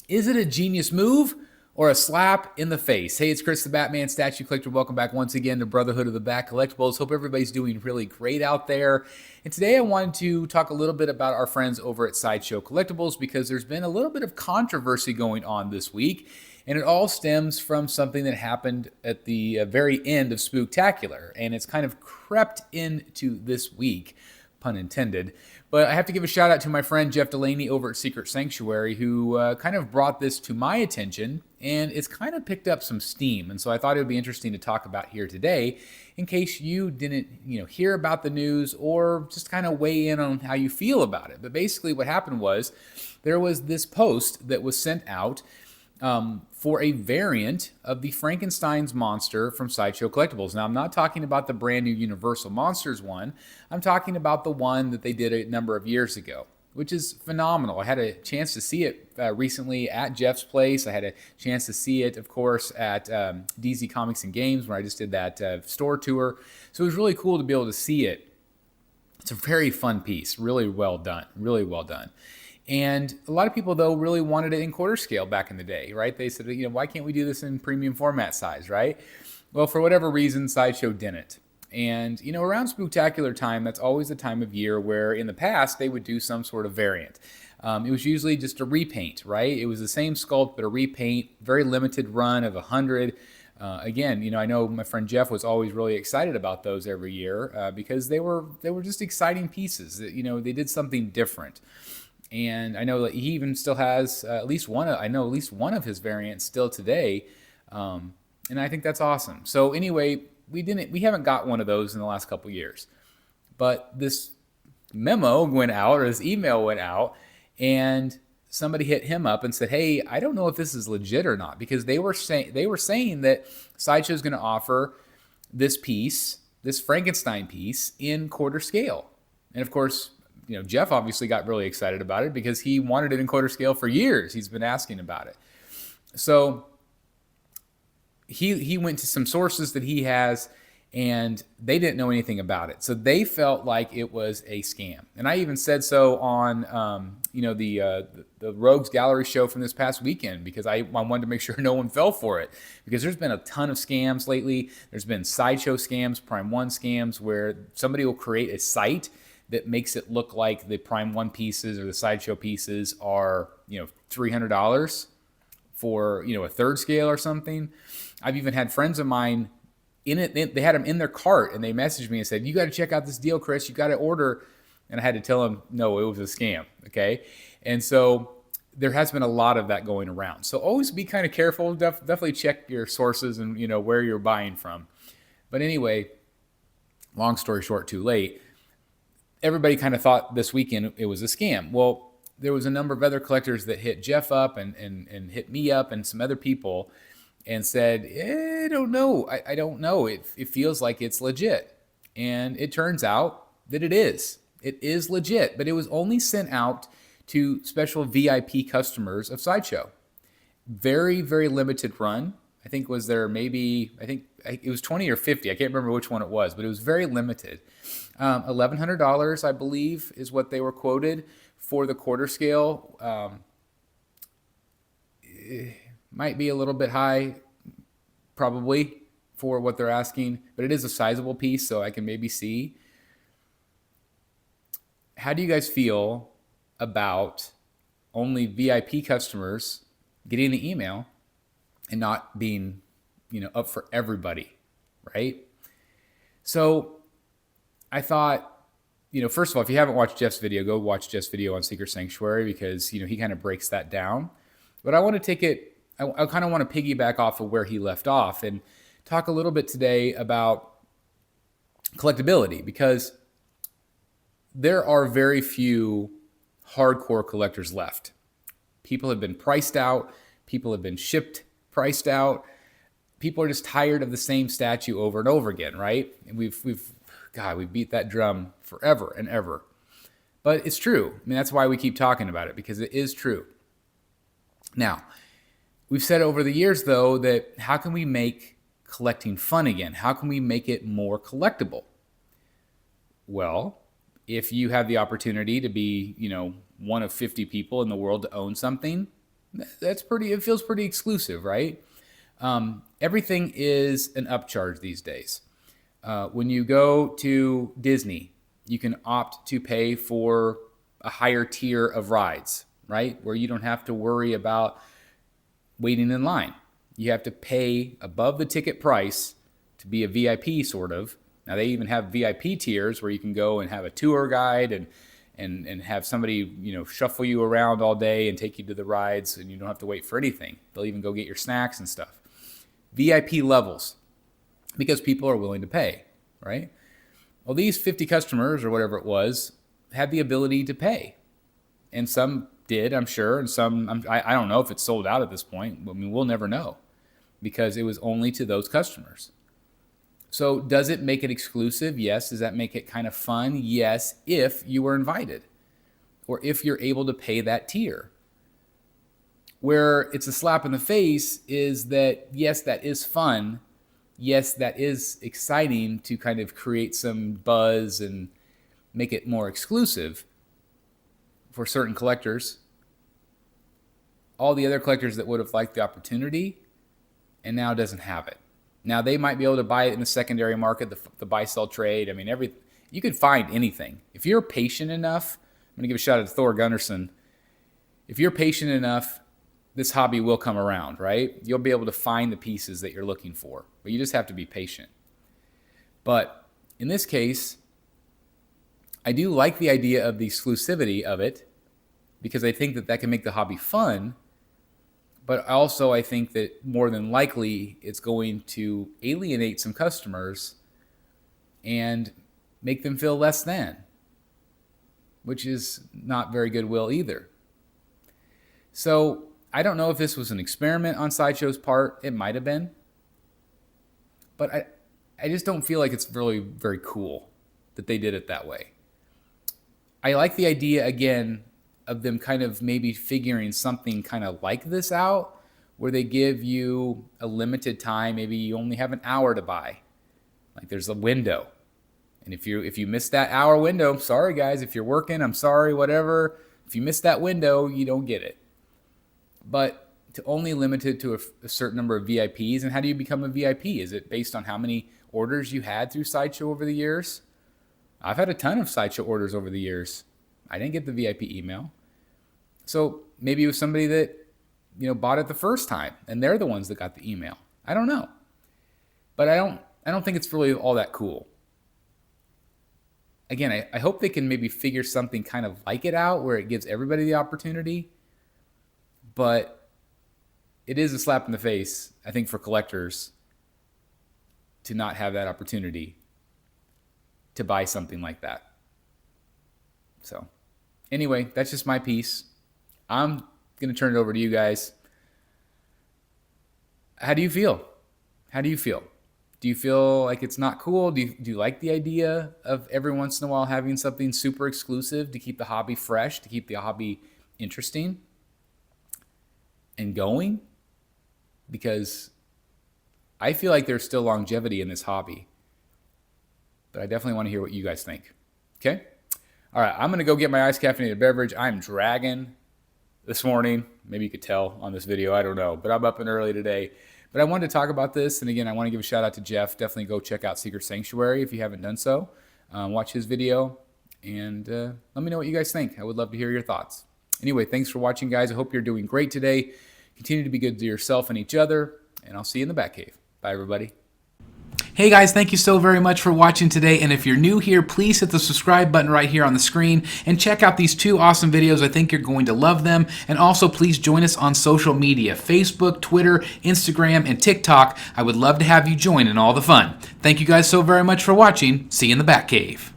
Is it a genius move or a slap in the face? Hey, it's Chris the Batman Statue Collector. Welcome back once again to Brotherhood of the Bat Collectibles. Hope everybody's doing really great out there. And today I wanted to talk a little bit about our friends over at Sideshow Collectibles because there's been a little bit of controversy going on this week. And it all stems from something that happened at the very end of Spooktacular. And it's kind of crept into this week, pun intended. But I have to give a shout out to my friend Jeff Delaney over at Secret Sanctuary, who kind of brought this to my attention, and it's kind of picked up some steam. And so I thought it would be interesting to talk about here today, in case you didn't, hear about the news or just kind of weigh in on how you feel about it. But basically, what happened was there was this post that was sent out for a variant of the Frankenstein's monster from Sideshow Collectibles. Now, I'm not talking about the brand new Universal Monsters one. I'm talking about the one that they did a number of years ago, which is phenomenal. I had a chance to see it recently at Jeff's place. I had a chance to see it, of course, at DZ Comics and Games, where I just did that store tour. So it was really cool to be able to see it. It's a very fun piece. Really well done. Really well done. And a lot of people, though, really wanted it in quarter scale back in the day, right? They said, why can't we do this in premium format size, right? Well, for whatever reason, Sideshow didn't. And, around Spooktacular time, that's always the time of year where in the past they would do some sort of variant. It was usually just a repaint, right? It was the same sculpt, but a repaint, very limited run of 100. Again, I know my friend Jeff was always really excited about those every year because they were just exciting pieces. They did something different. And I know that he even still has at least one of his variants still today, and I think that's awesome. So anyway, we haven't got one of those in the last couple years, but this memo went out, or this email went out, and somebody hit him up and said, "Hey, I don't know if this is legit or not," because they were saying that Sideshow's going to offer this piece, this Frankenstein piece, in quarter scale, and of course, Jeff obviously got really excited about it because he wanted it in quarter scale for years. He's been asking about it. So he went to some sources that he has, and they didn't know anything about it. So they felt like it was a scam. And I even said so on, the Rogues Gallery show from this past weekend, because I wanted to make sure no one fell for it. Because there's been a ton of scams lately. There's been Sideshow scams, Prime 1 scams, where somebody will create a site that makes it look like the Prime 1 pieces or the Sideshow pieces are, $300 for, a third scale or something. I've even had friends of mine in it. They had them in their cart, and they messaged me and said, "You got to check out this deal, Chris. You got to order." And I had to tell them, no, it was a scam. Okay. And so there has been a lot of that going around. So always be kind of careful. Definitely check your sources and, where you're buying from. But anyway, long story short, too late. Everybody kind of thought this weekend it was a scam. Well, there was a number of other collectors that hit Jeff up and hit me up and some other people and said, I don't know. I don't know. It feels like it's legit. And it turns out that it is. It is legit, but it was only sent out to special VIP customers of Sideshow. Very, very limited run. I think it was 20 or 50. I can't remember which one it was, but it was very limited. $1,100, I believe, is what they were quoted for the quarter scale. It might be a little bit high, probably, for what they're asking, but it is a sizable piece, so I can maybe see. How do you guys feel about only VIP customers getting the email and not being, up for everybody, right? So I thought, first of all, if you haven't watched Jeff's video, go watch Jeff's video on Secret Sanctuary because, he kind of breaks that down. But I want to take it, I kind of want to piggyback off of where he left off and talk a little bit today about collectibility, because there are very few hardcore collectors left. People have been priced out. People have been shipped priced out. People are just tired of the same statue over and over again, right? And we've beat that drum forever and ever. But it's true. I mean, that's why we keep talking about it, because it is true. Now, we've said over the years, though, that how can we make collecting fun again? How can we make it more collectible? Well, if you have the opportunity to be, one of 50 people in the world to own something, That's pretty. It feels pretty exclusive, right? Everything is an upcharge these days. When you go to Disney, you can opt to pay for a higher tier of rides, right? Where you don't have to worry about waiting in line. You have to pay above the ticket price to be a VIP, sort of. Now, they even have VIP tiers where you can go and have a tour guide and have somebody, shuffle you around all day and take you to the rides, and you don't have to wait for anything. They'll even go get your snacks and stuff. VIP levels, because people are willing to pay, right? Well, these 50 customers or whatever it was had the ability to pay. And some did, I'm sure, and some, I don't know if it's sold out at this point. I mean, we'll never know because it was only to those customers. So does it make it exclusive? Yes. Does that make it kind of fun? Yes, if you were invited or if you're able to pay that tier. Where it's a slap in the face is that, yes, that is fun. Yes, that is exciting to kind of create some buzz and make it more exclusive for certain collectors. All the other collectors that would have liked the opportunity and now doesn't have it. Now, they might be able to buy it in the secondary market, the buy-sell trade. I mean, you could find anything. If you're patient enough, I'm going to give a shout out to Thor Gunnarsson. If you're patient enough, this hobby will come around, right? You'll be able to find the pieces that you're looking for, but you just have to be patient. But in this case, I do like the idea of the exclusivity of it because I think that can make the hobby fun. But also I think that more than likely it's going to alienate some customers and make them feel less than, which is not very goodwill either. So I don't know if this was an experiment on Sideshow's part. It might have been. But I just don't feel like it's really very cool that they did it that way. I like the idea, again, of them kind of maybe figuring something kind of like this out, where they give you a limited time. Maybe you only have an hour to buy. Like there's a window. And if you miss that hour window, sorry guys, if you're working, I'm sorry, whatever. If you miss that window, you don't get it. But to only limit it to a certain number of VIPs, and how do you become a VIP? Is it based on how many orders you had through Sideshow over the years? I've had a ton of Sideshow orders over the years. I didn't get the VIP email. So maybe it was somebody that, bought it the first time and they're the ones that got the email. I don't know. But I don't think it's really all that cool. Again, I hope they can maybe figure something kind of like it out where it gives everybody the opportunity. But it is a slap in the face, I think, for collectors to not have that opportunity to buy something like that. So anyway, that's just my piece. I'm going to turn it over to you guys. How do you feel? How do you feel? Do you feel like it's not cool? Do you like the idea of every once in a while having something super exclusive to keep the hobby fresh, to keep the hobby interesting and going? Because I feel like there's still longevity in this hobby. But I definitely want to hear what you guys think. Okay? All right, I'm going to go get my iced caffeinated beverage. I'm dragging this morning. Maybe you could tell on this video. I don't know. But I'm up and early today. But I wanted to talk about this. And again, I want to give a shout out to Jeff. Definitely go check out Secret Sanctuary if you haven't done so. Watch his video. And let me know what you guys think. I would love to hear your thoughts. Anyway, thanks for watching, guys. I hope you're doing great today. Continue to be good to yourself and each other. And I'll see you in the Batcave. Bye, everybody. Hey guys, thank you so very much for watching today, and if you're new here, please hit the subscribe button right here on the screen and check out these two awesome videos. I think you're going to love them. And also please join us on social media, Facebook, Twitter, Instagram, and TikTok. I would love to have you join in all the fun. Thank you guys so very much for watching. See you in the Batcave.